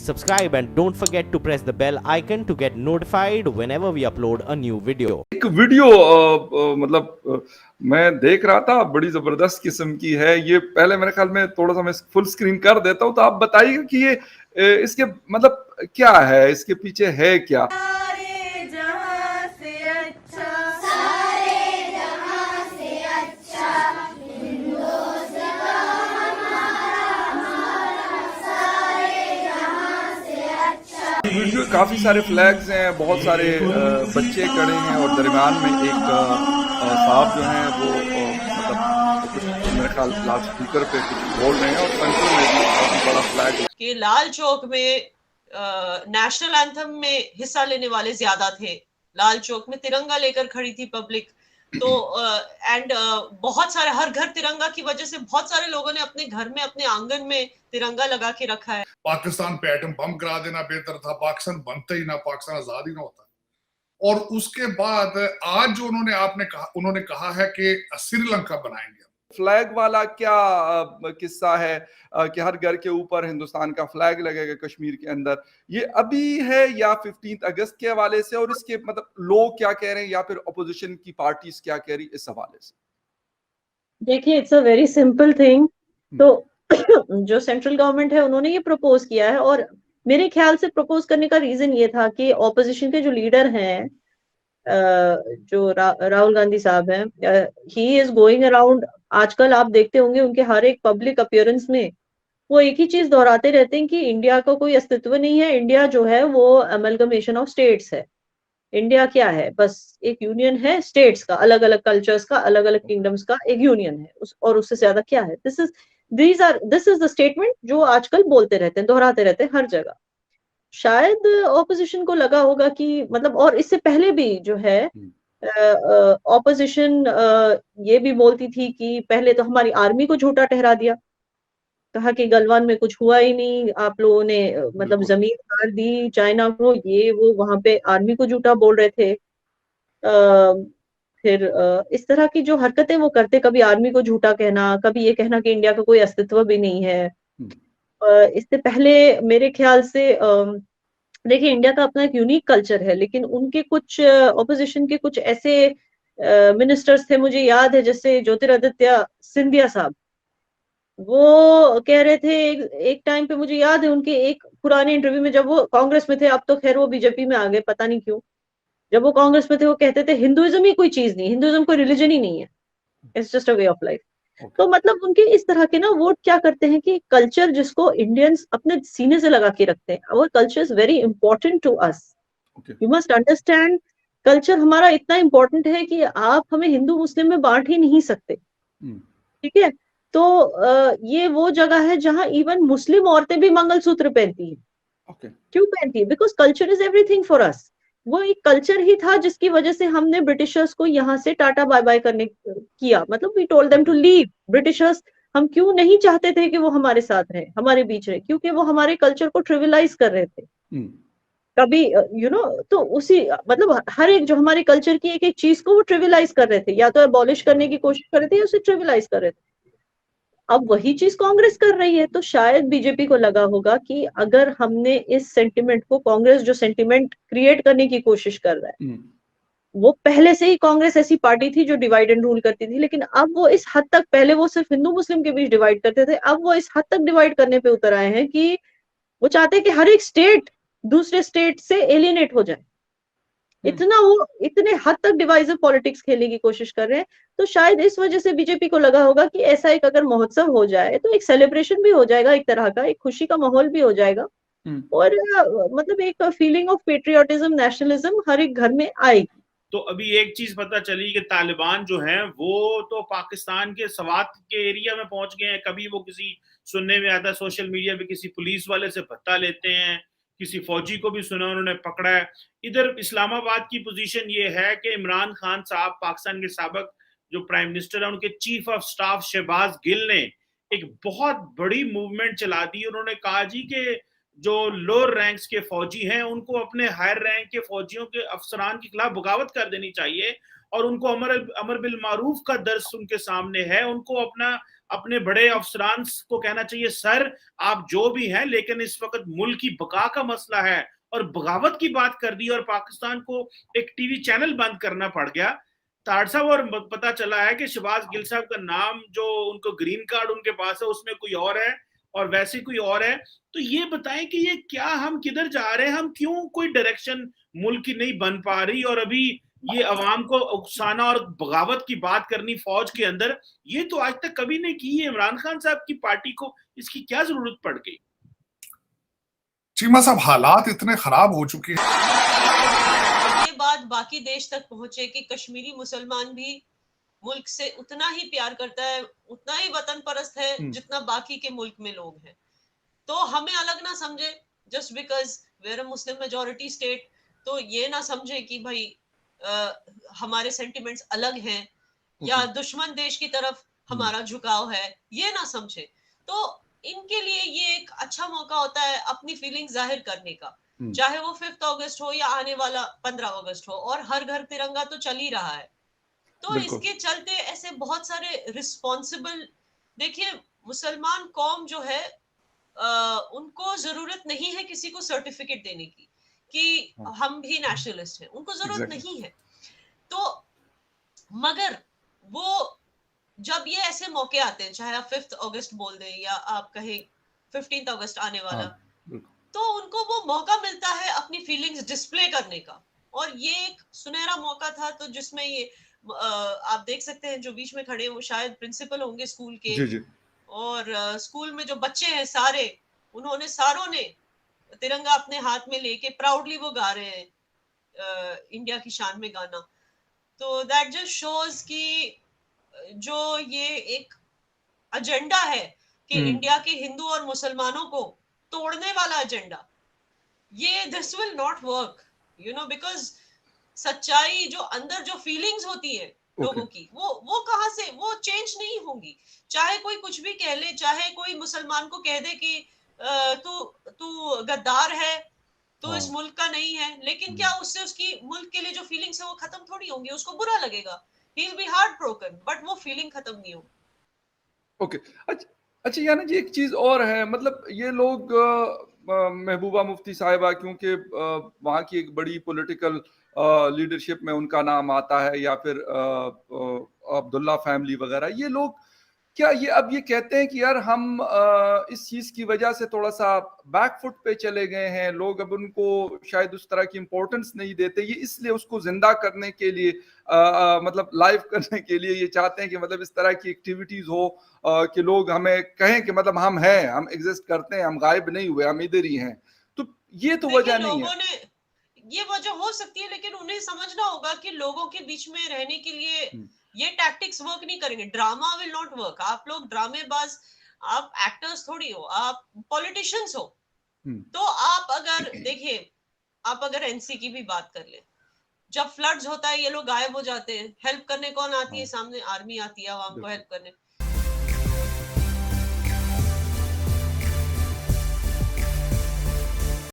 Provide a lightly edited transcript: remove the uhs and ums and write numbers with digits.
Subscribe and don't forget to press the bell icon to get notified whenever we upload a new video. एक video मैं देख रहा था, बड़ी जबरदस्त किस्म की है ये। पहले मेरे ख्याल में थोड़ा सा मैं फुल स्क्रीन कर देता हूं, तो आप बताइए कि ये इसके मतलब क्या है, इसके पीछे है क्या। वीडियो काफी सारे फ्लैग्स हैं, बहुत सारे बच्चे खड़े हैं और दरमियान में एक साहब जो हैं वो मतलब कुछ मेरे ख्याल लाउड स्पीकर पे कुछ बोल रहे हैं और सेंटर में भी काफी बड़ा फ्लैग कि लाल चौक में नेशनल एंथम में हिस्सा लेने वाले ज्यादा थे। लाल चौक में तिरंगा लेकर खड़ी थी पब्लिक, तो बहुत सारे, हर घर तिरंगा की वजह से बहुत सारे लोगों ने अपने घर में, अपने आंगन में तिरंगा लगा के रखा है। पाकिस्तान पे एटम बम गिरा देना बेहतर था, पाकिस्तान बनता ही ना, पाकिस्तान आजाद ही ना होता। और उसके बाद आज जो उन्होंने कहा है कि श्रीलंका बनाएंगे। फ्लैग वाला क्या किस्सा है कि हर घर के ऊपर हिंदुस्तान का फ्लैग लगेगा कश्मीर के अंदर, ये अभी है या 15 अगस्त के हवाले से, और इसके मतलब लोग क्या कह रहे हैं या फिर अपोजिशन की पार्टीज क्या कह रही इस हवाले से? देखिए, it's a very simple thing. तो जो सेंट्रल गवर्नमेंट है उन्होंने ये प्रपोज किया है, और मेरे ख्याल से प्रपोज करने का रीजन ये था कि ऑपोजिशन के जो लीडर हैं, जो राहुल गांधी साहब हैं, ही इज गोइंग अराउंड। आजकल आप देखते होंगे उनके हर एक पब्लिक अपीयरेंस में वो एक ही चीज दोहराते रहते हैं कि इंडिया का कोई अस्तित्व नहीं है, इंडिया जो है वो अमलगमेशन ऑफ स्टेट्स है। इंडिया क्या है? बस एक यूनियन है स्टेट्स का, अलग अलग कल्चर्स का, अलग अलग किंगडम्स का एक यूनियन है, और उससे ज्यादा क्या है? दिस इज द स्टेटमेंट जो आजकल बोलते रहते हैं, दोहराते रहते हैं हर जगह। शायद ऑपोजिशन को लगा होगा कि मतलब, और इससे पहले भी जो है ऑपोजिशन ये भी बोलती थी कि पहले तो हमारी आर्मी को झूठा ठहरा दिया, कहा कि गलवान में कुछ हुआ ही नहीं, आप लोगों ने मतलब जमीन मार दी चाइना को, ये वो, वहां पे आर्मी को झूठा बोल रहे थे। फिर इस तरह की जो हरकतें वो करते, कभी आर्मी को झूठा कहना, कभी ये कहना कि इंडिया का कोई अस्तित्व भी नहीं है। इससे पहले मेरे ख्याल से देखिए, इंडिया का अपना एक यूनिक कल्चर है, लेकिन उनके कुछ ऑपोजिशन के कुछ ऐसे मिनिस्टर्स थे, मुझे याद है, जैसे ज्योतिरादित्य सिंधिया साहब, वो कह रहे थे एक टाइम पे, मुझे याद है उनके एक पुराने इंटरव्यू में, जब वो कांग्रेस में थे, अब तो खैर वो बीजेपी में आ गए, पता नहीं क्यों। जब वो कांग्रेस में थे वो कहते थे हिंदुइज्म ही कोई चीज नहीं, हिंदुइज्म कोई रिलीजन ही नहीं है, it's just a way of life. तो मतलब उनके इस तरह के ना वोट क्या करते हैं कि कल्चर जिसको इंडियंस अपने सीने से लगा के रखते हैं, our culture is very important to us, you must understand. Culture हमारा इतना इंपॉर्टेंट है कि आप हमें हिंदू मुस्लिम में बांट ही नहीं सकते, ठीक है? तो ये वो जगह है जहां इवन मुस्लिम औरतें भी मंगलसूत्र पहनती है। क्यों पहनती है? Because culture is everything for us. वो एक कल्चर ही था जिसकी वजह से हमने ब्रिटिशर्स को यहाँ से टाटा बाय बाय करने किया, मतलब we told them to leave. Britishers, हम क्यों नहीं चाहते थे कि वो हमारे साथ रहे, हमारे बीच रहे? क्योंकि वो हमारे कल्चर को ट्रिविलाइज कर रहे थे कभी, तो उसी मतलब हर एक जो हमारे कल्चर की एक एक चीज को वो ट्रिविलाइज कर रहे थे, या तो एबॉलिश करने की कोशिश कर रहे थे या उसे ट्रिविलाइज कर रहे थे। अब वही चीज कांग्रेस कर रही है, तो शायद बीजेपी को लगा होगा कि अगर हमने इस सेंटिमेंट को, कांग्रेस जो सेंटिमेंट क्रिएट करने की कोशिश कर रहा है, वो पहले से ही कांग्रेस ऐसी पार्टी थी जो डिवाइड एंड रूल करती थी, लेकिन अब वो इस हद तक, पहले वो सिर्फ हिंदू मुस्लिम के बीच डिवाइड करते थे, अब वो इस हद तक डिवाइड करने पे उतर आए हैं कि वो चाहते हैं कि हर एक स्टेट दूसरे स्टेट से एलियनेट हो जाए। इतने हद तक डिवाइसिव पॉलिटिक्स खेलने की कोशिश कर रहे हैं। तो शायद इस वजह से बीजेपी को लगा होगा कि ऐसा एक अगर महोत्सव हो जाए तो एक सेलिब्रेशन भी हो जाएगा, एक तरह का एक खुशी का माहौल भी हो जाएगा, और मतलब एक फीलिंग ऑफ पेट्रियोटिज्म, नेशनलिज्म हर एक घर में आएगी। तो अभी एक चीज पता चली कि तालिबान जो हैं वो तो पाकिस्तान के सवात के एरिया में पहुंच गए हैं। कभी वो किसी, सुनने में आता है सोशल मीडिया पे, किसी पुलिस वाले से भत्ता लेते हैं, किसी फौजी को भी सुना उन्होंने पकड़ा है। इधर इस्लामाबाद की पोजीशन ये है कि इमरान खान साहब, पाकिस्तान के साबिक जो प्राइम मिनिस्टर है, उनके chief of staff Shahbaz Gill ने एक बहुत बड़ी मूवमेंट चला दी। उन्होंने कहा जी कि जो लोअर रैंक्स के फौजी हैं उनको अपने हायर रैंक के फौजियों के अफसरान के खिलाफ बगावत कर देनी चाहिए, और उनको अमर बिल मारूफ का दर्स उनके सामने है, उनको अपना अपने बड़े अफसरान को कहना चाहिए, सर आप जो भी हैं, लेकिन इस वक्त मुल्क की बका का मसला है, और बगावत की बात कर दी और पाकिस्तान को एक टीवी चैनल बंद करना पड़ गया। ताड़ साहब, और पता चला है कि शहबाज गिल साहब का नाम, जो उनको ग्रीन कार्ड उनके पास है, उसमें कोई और है और वैसे कोई और है। तो ये बताएं कि ये क्या, हम किधर जा रहे हैं, हम क्यों कोई डायरेक्शन मुल्क की नहीं बन पा रही, और अभी ये अवाम को उकसाना और बगावत की बात करनी फौज के अंदर, ये तो आज तक कभी नहीं की है। इमरान खान साहब की पार्टी को इसकी क्या जरूरत पड़ गई? चीमा साहब, हालात इतने खराब हो चुके हैं, ये बात बाकी देश तक पहुंचे कि कश्मीरी मुसलमान भी मुल्क से उतना ही प्यार करता है, उतना ही वतन परस्त है जितना बाकी के मुल्क में लोग हैं। तो हमें अलग ना समझे just because we are a Muslim majority state. तो ये ना समझे कि भाई हमारे सेंटिमेंट्स अलग हैं या दुश्मन देश की तरफ हमारा झुकाव है, ये ना समझे। तो इनके लिए ये एक अच्छा मौका होता है अपनी फीलिंग जाहिर करने का, चाहे वो 5 अगस्त हो या आने वाला 15 अगस्त हो, और हर घर तिरंगा तो चल ही रहा है। तो इसके चलते ऐसे बहुत सारे रिस्पॉन्सिबल, देखिए मुसलमान कौम जो है उनको जरूरत नहीं है किसी को सर्टिफिकेट देने की कि हम भी नेशनलिस्ट हैं, उनको जरूरत नहीं है। तो मगर वो जब ये ऐसे मौके आते हैं, चाहे आप 5 अगस्त बोल दें या आप कहें 15 अगस्त आने वाला, तो उनको वो मौका मिलता है अपनी फीलिंग्स डिस्प्ले करने का। और ये एक सुनहरा मौका था, तो जिसमें ये आप देख सकते हैं जो बीच में खड़े हैं वो शायद प्रिंसिपल होंगे स्कूल के। जी। और स्कूल में जो बच्चे हैं सारे, उन्होंने सारों ने तिरंगा अपने हाथ में लेके प्राउडली वो गा रहे हैं इंडिया की शान में गाना। तो दैट जस्ट शोज कि जो ये एक एजेंडा है कि इंडिया के हिंदू और मुसलमानों को तोड़ने वाला एजेंडा, ये this will not work, you know, because सच्चाई जो अंदर जो फीलिंग्स होती है लोगों की, वो कहां से, वो चेंज नहीं होंगी। चाहे कोई कुछ भी कह ले, चाहे कोई मुसलमान को कह दे कि तू गद्दार है, तो इस मुल्क का नहीं है, लेकिन क्या उससे उसकी मुल्क के लिए जो फीलिंग्स है वो खत्म थोड़ी होंगी। उसको बुरा लगेगा, he will be heart broken, but वो फीलिंग खत्म नहीं होगी। ओके, अच्छा यानी जी एक चीज और है, मतलब ये लोग महबूबा मुफ्ती साहिबा, क्योंकि वहाँ की एक बड़ी पॉलिटिकल लीडरशिप में उनका नाम आता है, या फिर अब्दुल्ला फैमिली वगैरह, ये लोग क्या ये अब ये कहते हैं कि यार हम इस चीज की वजह से थोड़ा सा बैकफुट पे चले गए हैं, लोग अब उनको शायद उस तरह की इंपॉर्टेंस नहीं देते, ये इसलिए उसको जिंदा करने के लिए मतलब लाइव करने के लिए ये चाहते हैं कि मतलब इस तरह की एक्टिविटीज हो कि लोग हमें कहें कि मतलब हम हैं, हम एग्जिस्ट करते हैं, हम गायब नहीं हुए, हम इधर ही हैं। तो ये तो वजह नहीं है। ये वजह हो सकती है, लेकिन उन्हें समझना होगा कि लोगों के बीच में रहने के लिए ये टैक्टिक्स वर्क नहीं करेंगे। Drama will not work. आप लोग ड्रामेबाज, आप एक्टर्स थोड़ी हो, आप पॉलिटिशियंस हो। तो आप अगर देखिए, आप अगर एनसी की भी बात कर ले, जब फ्लड्स होता है ये लोग गायब हो जाते हैं, हेल्प करने कौन आती है सामने? आर्मी आती है आवाम को हेल्प करने।